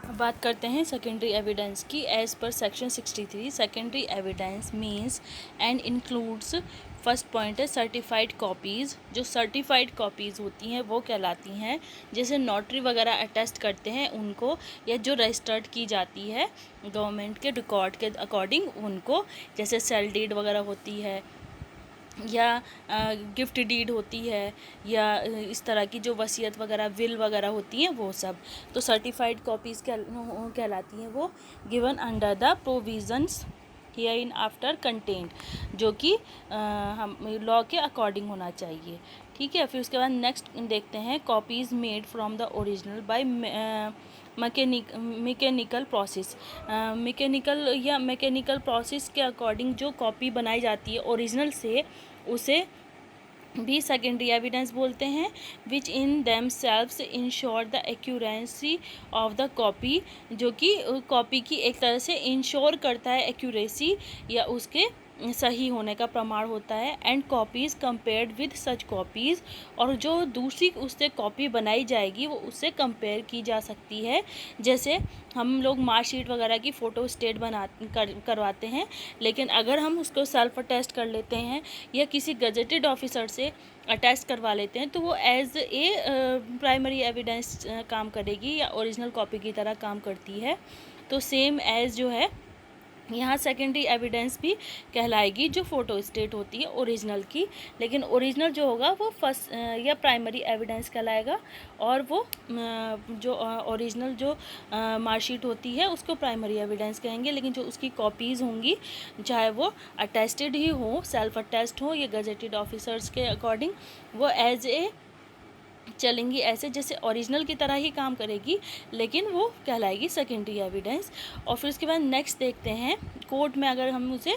बात करते हैं सेकेंडरी एविडेंस की। As per section 63 secondary evidence means and includes, first point है सर्टिफाइड कॉपीज़। जो सर्टिफाइड कॉपीज़ होती हैं वो कहलाती हैं, जैसे नोटरी वगैरह अटेस्ट करते हैं उनको, या जो रजिस्टर्ड की जाती है गवर्नमेंट के रिकॉर्ड के अकॉर्डिंग उनको, जैसे सेल डीड वगैरह होती है या गिफ्ट डीड होती है, या इस तरह की जो वसीयत वगैरह विल वगैरह होती हैं वो सब, तो सर्टिफाइड कॉपीज़ कहलाती हैं वो, given under the provisions here in after content, जो कि हम लॉ के अकॉर्डिंग होना चाहिए। ठीक है, फिर उसके बाद नेक्स्ट देखते हैं copies made from the original by mechanical process. Mechanical process के अकॉर्डिंग जो कॉपी बनाई जाती है ओरिजिनल से, उसे भी सेकेंडरी एविडेंस बोलते हैं, which in themselves ensure the accuracy of the copy, जो कि कॉपी की एक तरह से इंश्योर करता है एक्यूरेसी या उसके सही होने का प्रमाण होता है। And copies compared with such copies, और जो दूसरी उससे कॉपी बनाई जाएगी वो उससे कंपेयर की जा सकती है। जैसे हम लोग मार्कशीट वगैरह की फ़ोटो स्टेट करवाते हैं, लेकिन अगर हम उसको सेल्फ अटेस्ट कर लेते हैं या किसी गजेटेड ऑफिसर से अटेस्ट करवा लेते हैं, तो वो एज ए प्राइमरी एविडेंस काम करेगी या ओरिजिनल कॉपी की तरह काम करती है। तो सेम एज जो है यहाँ सेकेंडरी एविडेंस भी कहलाएगी, जो फ़ोटो स्टेट होती है ओरिजिनल की, लेकिन ओरिजिनल जो होगा वो फर्स्ट या प्राइमरी एविडेंस कहलाएगा, और वो जो ओरिजिनल जो मार्कशीट होती है उसको प्राइमरी एविडेंस कहेंगे, लेकिन जो उसकी कॉपीज़ होंगी, चाहे वो अटेस्टेड ही हो, सेल्फ अटेस्ट हो या गजेटेड ऑफिसर्स के अकॉर्डिंग, वो एज ए चलेंगी ऐसे जैसे ओरिजिनल की तरह ही काम करेगी, लेकिन वो कहलाएगी सेकेंडरी एविडेंस। और फिर उसके बाद नेक्स्ट देखते हैं, कोर्ट में अगर हम उसे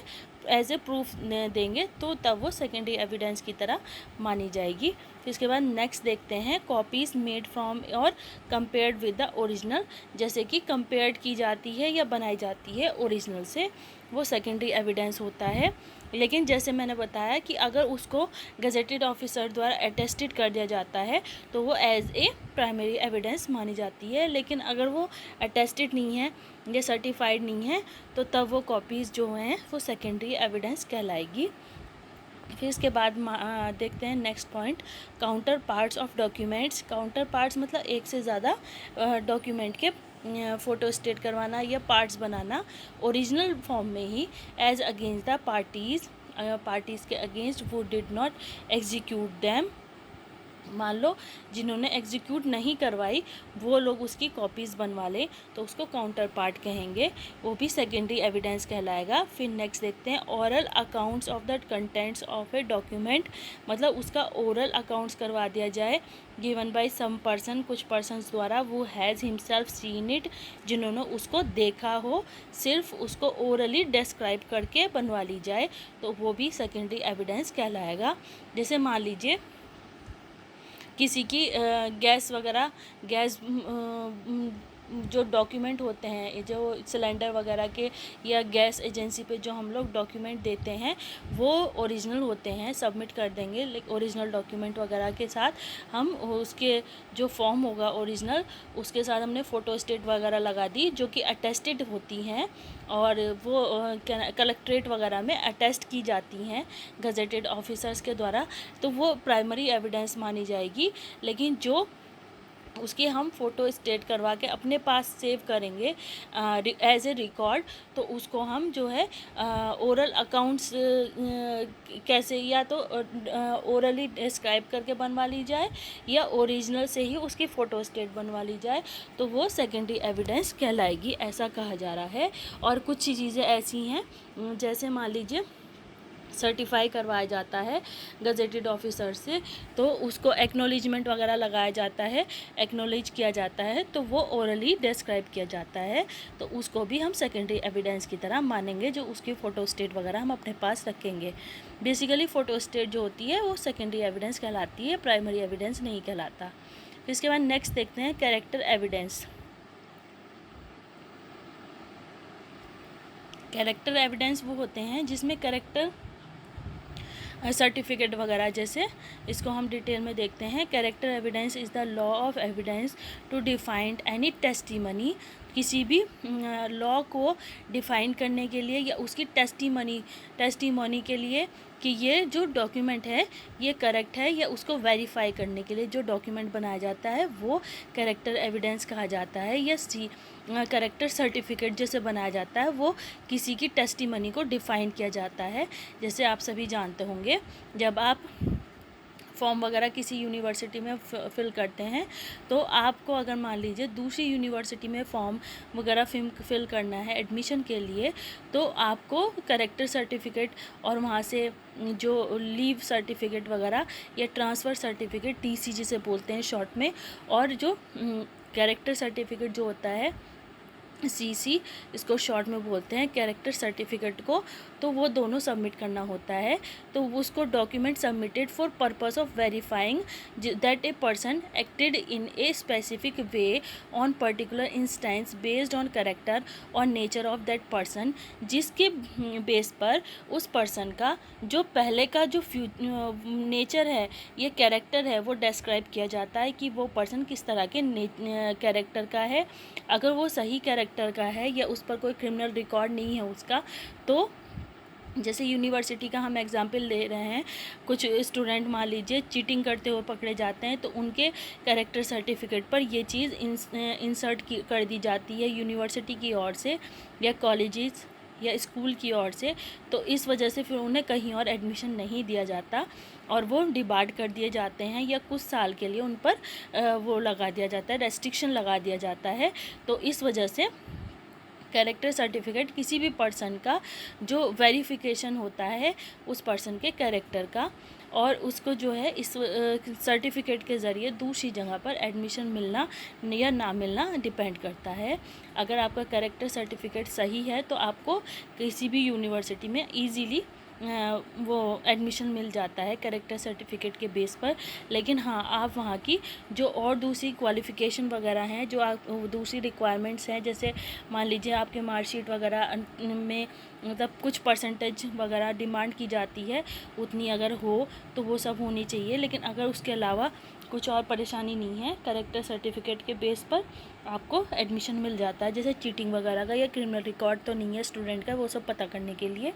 एज ए प्रूफ देंगे तो तब वो सेकेंडरी एविडेंस की तरह मानी जाएगी। फिर इसके बाद नेक्स्ट देखते हैं कॉपीज़ मेड फ्रॉम और कंपेयर्ड विद द ओरिजिनल, जैसे कि कंपेयर्ड की जाती है या बनाई जाती है ओरिजिनल से, वो सेकेंडरी एविडेंस होता है। लेकिन जैसे मैंने बताया कि अगर उसको गजेटेड ऑफिसर द्वारा अटेस्टेड कर दिया जाता है तो वो एज ए प्राइमरी एविडेंस मानी जाती है, लेकिन अगर वो अटेस्टेड नहीं है या सर्टिफाइड नहीं है तो तब वो कॉपीज़ जो हैं वो सेकेंडरी एविडेंस कहलाएगी। फिर इसके बाद देखते हैं next point, counter parts of documents. Counter parts मतलब एक से ज़्यादा डॉक्यूमेंट के फ़ोटो स्टेट करवाना या पार्ट्स बनाना ओरिजिनल फॉर्म में ही, एज अगेंस्ट द पार्टीज़ के अगेंस्ट वो डिड नॉट एग्जीक्यूट दैम। मान लो जिन्होंने एग्जीक्यूट नहीं करवाई वो लोग उसकी कॉपीज़ बनवा लें तो उसको काउंटर पार्ट कहेंगे, वो भी सेकेंडरी एविडेंस कहलाएगा। फिर नेक्स्ट देखते हैं oral accounts of the contents of a document, मतलब उसका ओरल अकाउंट्स करवा दिया जाए, गिवन बाय सम पर्सन, कुछ पर्सन्स द्वारा, वो हैज़ हिमसेल्फ सीन इट, जिन्होंने उसको देखा हो, सिर्फ उसको ओरली डिस्क्राइब करके बनवा ली जाए तो वो भी सेकेंडरी एविडेंस कहलाएगा। जैसे मान लीजिए किसी की गैस वगैरह, गैस जो डॉक्यूमेंट होते हैं, जो सिलेंडर वगैरह के या गैस एजेंसी पे जो हम लोग डॉक्यूमेंट देते हैं वो ओरिजिनल होते हैं, सबमिट कर देंगे ओरिजिनल डॉक्यूमेंट वगैरह के साथ। हम उसके जो फॉर्म होगा ओरिजिनल, उसके साथ हमने फ़ोटो स्टेट वगैरह लगा दी जो कि अटेस्टेड होती हैं, और वो कलेक्ट्रेट वगैरह में अटेस्ट की जाती हैं गजेटेड ऑफिसर्स के द्वारा, तो वो प्राइमरी एविडेंस मानी जाएगी। लेकिन जो उसकी हम फ़ोटो स्टेट करवा के अपने पास सेव करेंगे एज ए रिकॉर्ड, तो उसको हम जो है ओरल अकाउंट्स कैसे, या तो ओरली डिस्क्राइब करके बनवा ली जाए या ओरिजिनल से ही उसकी फ़ोटो स्टेट बनवा ली जाए, तो वो सेकेंडरी एविडेंस कहलाएगी, ऐसा कहा जा रहा है। और कुछ चीज़ें ऐसी हैं, जैसे मान लीजिए सर्टिफाई करवाया जाता है गजेटेड ऑफिसर से, तो उसको एक्नॉलेजमेंट वगैरह लगाया जाता है, एक्नॉलेज किया जाता है, तो वो ओरली डिस्क्राइब किया जाता है, तो उसको भी हम सेकेंडरी एविडेंस की तरह मानेंगे, जो उसकी फ़ोटो स्टेट वगैरह हम अपने पास रखेंगे। बेसिकली फ़ोटो स्टेट जो होती है वो सेकेंडरी एविडेंस कहलाती है, प्राइमरी एविडेंस नहीं कहलाता। फिर इसके बाद नेक्स्ट देखते हैं कैरेक्टर एविडेंस। कैरेक्टर एविडेंस वो होते हैं जिसमें कैरेक्टर सर्टिफिकेट वगैरह जैसे, इसको हम डिटेल में देखते हैं। Character evidence is the law of evidence to define any testimony, किसी भी लॉ को डिफाइन करने के लिए या उसकी टेस्टिमनी के लिए कि ये जो डॉक्यूमेंट है ये करेक्ट है, या उसको वेरीफाई करने के लिए जो डॉक्यूमेंट बनाया जाता है वो कैरेक्टर एविडेंस कहा जाता है। या कैरेक्टर सर्टिफिकेट जैसे बनाया जाता है वो किसी की टेस्टिमनी को डिफ़ाइन किया जाता है। जैसे आप सभी जानते होंगे, जब आप फॉर्म वगैरह किसी यूनिवर्सिटी में फिल करते हैं तो आपको अगर मान लीजिए दूसरी यूनिवर्सिटी में फॉर्म वगैरह फिल करना है एडमिशन के लिए, तो आपको कैरेक्टर सर्टिफिकेट और वहाँ से जो लीव सर्टिफिकेट वगैरह या ट्रांसफ़र सर्टिफिकेट TC जिसे बोलते हैं शॉर्ट में, और जो कैरेक्टर सर्टिफिकेट जो होता है CC, इसको शॉर्ट में बोलते हैं कैरेक्टर सर्टिफिकेट को, तो वो दोनों सबमिट करना होता है। तो उसको document submitted for purpose of verifying that a person acted in a specific way on particular instance based on character और नेचर ऑफ दैट पर्सन, जिसके बेस पर उस पर्सन का जो पहले का जो नेचर है, ये कैरेक्टर है, वो डिस्क्राइब किया जाता है कि वो पर्सन किस तरह के कैरेक्टर का है। अगर वो सही कैरेक्टर का है या उस पर कोई क्रिमिनल रिकॉर्ड नहीं है उसका, तो जैसे यूनिवर्सिटी का हम एग्जाम्पल ले रहे हैं, कुछ स्टूडेंट मान लीजिए चीटिंग करते हुए पकड़े जाते हैं, तो उनके कैरेक्टर सर्टिफिकेट पर ये चीज़ इंसर्ट कर दी जाती है यूनिवर्सिटी की ओर से या कॉलेजेस या स्कूल की ओर से। तो इस वजह से फिर उन्हें कहीं और एडमिशन नहीं दिया जाता और वो डिबार्ड कर दिए जाते हैं, या कुछ साल के लिए उन पर वो लगा दिया जाता है, रेस्ट्रिक्शन लगा दिया जाता है। तो इस वजह से कैरेक्टर सर्टिफिकेट किसी भी पर्सन का जो वेरिफिकेशन होता है उस पर्सन के कैरेक्टर का, और उसको जो है इस सर्टिफिकेट के ज़रिए दूसरी जगह पर एडमिशन मिलना या ना मिलना डिपेंड करता है। अगर आपका कैरेक्टर सर्टिफिकेट सही है तो आपको किसी भी यूनिवर्सिटी में इजीली वो एडमिशन मिल जाता है कैरेक्टर सर्टिफिकेट के बेस पर। लेकिन हाँ, आप वहाँ की जो और दूसरी क्वालिफ़िकेशन वगैरह हैं, जो आप दूसरी रिक्वायरमेंट्स हैं, जैसे मान लीजिए आपके मार्कशीट वगैरह में मतलब कुछ परसेंटेज वगैरह डिमांड की जाती है, उतनी अगर हो तो वो सब होनी चाहिए। लेकिन अगर उसके अलावा कुछ और परेशानी नहीं है, कैरेक्टर सर्टिफिकेट के बेस पर आपको एडमिशन मिल जाता है। जैसे चीटिंग वगैरह का या क्रिमिनल रिकॉर्ड तो नहीं है स्टूडेंट का, वो सब पता करने के लिए।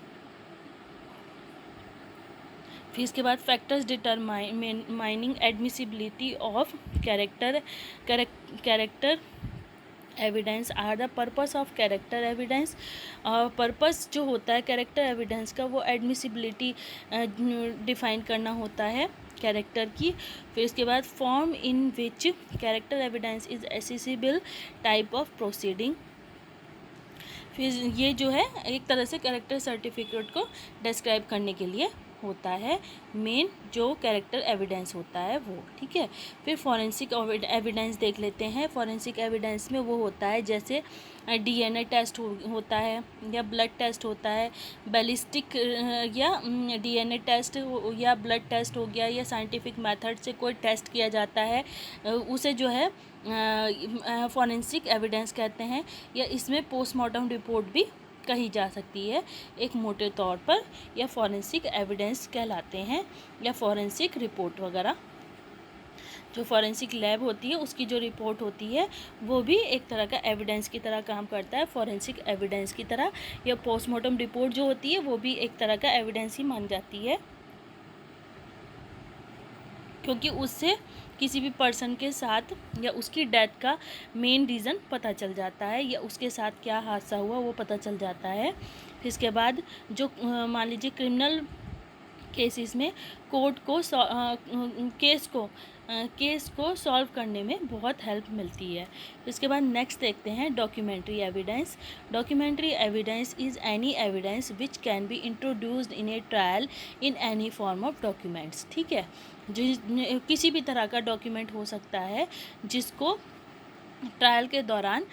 फिर इसके बाद factors determining admissibility of character evidence are the purpose of character evidence. Purpose जो होता है कैरेक्टर एविडेंस का, वो एडमिसिबिलिटी डिफाइन करना होता है कैरेक्टर की। फिर इसके बाद form in which character evidence is accessible type of proceeding. फिर ये जो है एक तरह से कैरेक्टर सर्टिफिकेट को डिस्क्राइब करने के लिए होता है, मेन जो कैरेक्टर एविडेंस होता है वो, ठीक है। फिर फॉरेंसिक एविडेंस देख लेते हैं। फॉरेंसिक एविडेंस में वो होता है जैसे DNA टेस्ट होता है, या ब्लड टेस्ट होता है, बैलिस्टिक या DNA टेस्ट या ब्लड टेस्ट हो गया, या साइंटिफिक मेथड से कोई टेस्ट किया जाता है, उसे जो है फॉरेंसिक एविडेंस कहते हैं। या इसमें पोस्टमार्टम रिपोर्ट भी कही जा सकती है एक मोटे तौर पर, या फॉरेंसिक एविडेंस कहलाते हैं, या फॉरेंसिक रिपोर्ट वगैरह। जो फॉरेंसिक लैब होती है उसकी जो रिपोर्ट होती है वो भी एक तरह का एविडेंस की तरह काम करता है, फॉरेंसिक एविडेंस की तरह। या पोस्टमार्टम रिपोर्ट जो होती है वो भी एक तरह का एविडेंस ही मान जाती है, क्योंकि उससे किसी भी पर्सन के साथ या उसकी डेथ का मेन रीज़न पता चल जाता है, या उसके साथ क्या हादसा हुआ वो पता चल जाता है। फिर इसके बाद जो मान लीजिए क्रिमिनल केसेस में कोर्ट को केस को सॉल्व करने में बहुत हेल्प मिलती है। इसके बाद नेक्स्ट देखते हैं documentary evidence. Documentary evidence is any evidence which can be introduced in A trial in any form of documents, ठीक है। किसी भी तरह का डॉक्यूमेंट हो सकता है जिसको ट्रायल के दौरान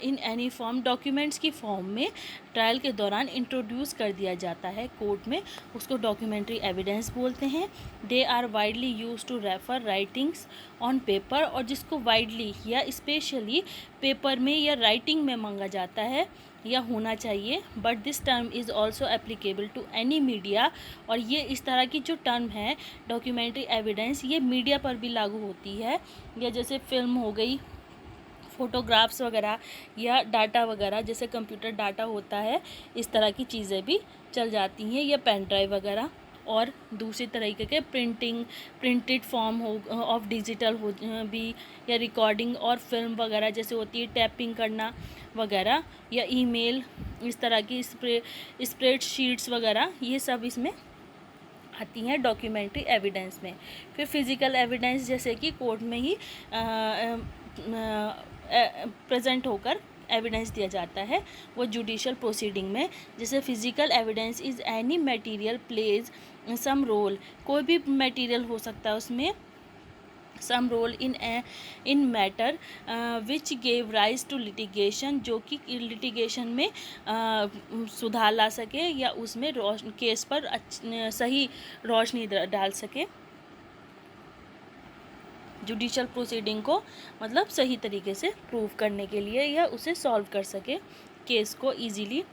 इन एनी फॉर्म डॉक्यूमेंट्स की फॉर्म में ट्रायल के दौरान इंट्रोड्यूस कर दिया जाता है कोर्ट में, उसको डॉक्यूमेंट्री एविडेंस बोलते हैं। They are widely use to refer writings on paper, और जिसको वाइडली या स्पेशली पेपर में या राइटिंग में मांगा जाता है या होना चाहिए। But this term is also applicable to any media, और ये इस तरह की जो टर्म है डॉक्यूमेंट्री एविडेंस, ये मीडिया पर भी लागू होती है, या जैसे फिल्म हो गई, फ़ोटोग्राफ्स वगैरह या डाटा वगैरह, जैसे कंप्यूटर डाटा होता है, इस तरह की चीज़ें भी चल जाती हैं, या पेन ड्राइव वगैरह। और दूसरी तरीके के प्रिंटेड फॉर्म हो ऑफ डिजिटल हो भी, या रिकॉर्डिंग और फिल्म वगैरह जैसे होती है, टैपिंग करना वगैरह, या ईमेल, इस तरह की स्प्रेडशीट्स वगैरह, ये सब इसमें आती हैं डॉक्यूमेंट्री एविडेंस में। फिर फिज़िकल एविडेंस, जैसे कि कोर्ट में ही प्रेजेंट होकर एविडेंस दिया जाता है, वो जुडिशल प्रोसीडिंग में। जैसे physical evidence is any material plays some role, कोई भी मटेरियल हो सकता है उसमें some role in matter which gave rise to litigation, जो कि लिटिगेशन में सुधार ला सके या उसमें केस पर सही रोशनी डाल सके, जुडिशल प्रोसीडिंग को मतलब सही तरीके से प्रूव करने के लिए, या उसे सॉल्व कर सके केस को easily,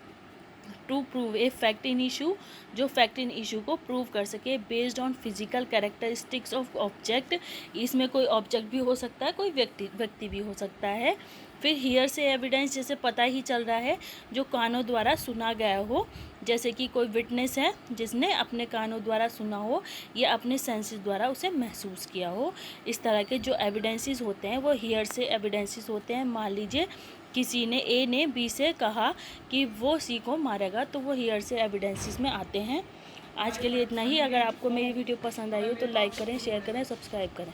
to prove a fact in issue, जो फैक्ट इन इशू को प्रूव कर सके, based on physical characteristics of object, इसमें कोई ऑब्जेक्ट भी हो सकता है, कोई व्यक्ति भी हो सकता है। फिर हियर से एविडेंस, जैसे पता ही चल रहा है, जो कानों द्वारा सुना गया हो, जैसे कि कोई विटनेस है जिसने अपने कानों द्वारा सुना हो या अपने सेंसेस द्वारा उसे महसूस किया हो, इस तरह के जो एविडेंसेस होते हैं वो हियर से एविडेंसेस होते हैं। मान लीजिए किसी ने, ए ने बी से कहा कि वो सी को मारेगा, तो वो हियर से एविडेंसेस में आते हैं। आज के लिए इतना ही। अगर आपको मेरी वीडियो पसंद आई हो तो लाइक करें, शेयर करें, सब्सक्राइब करें।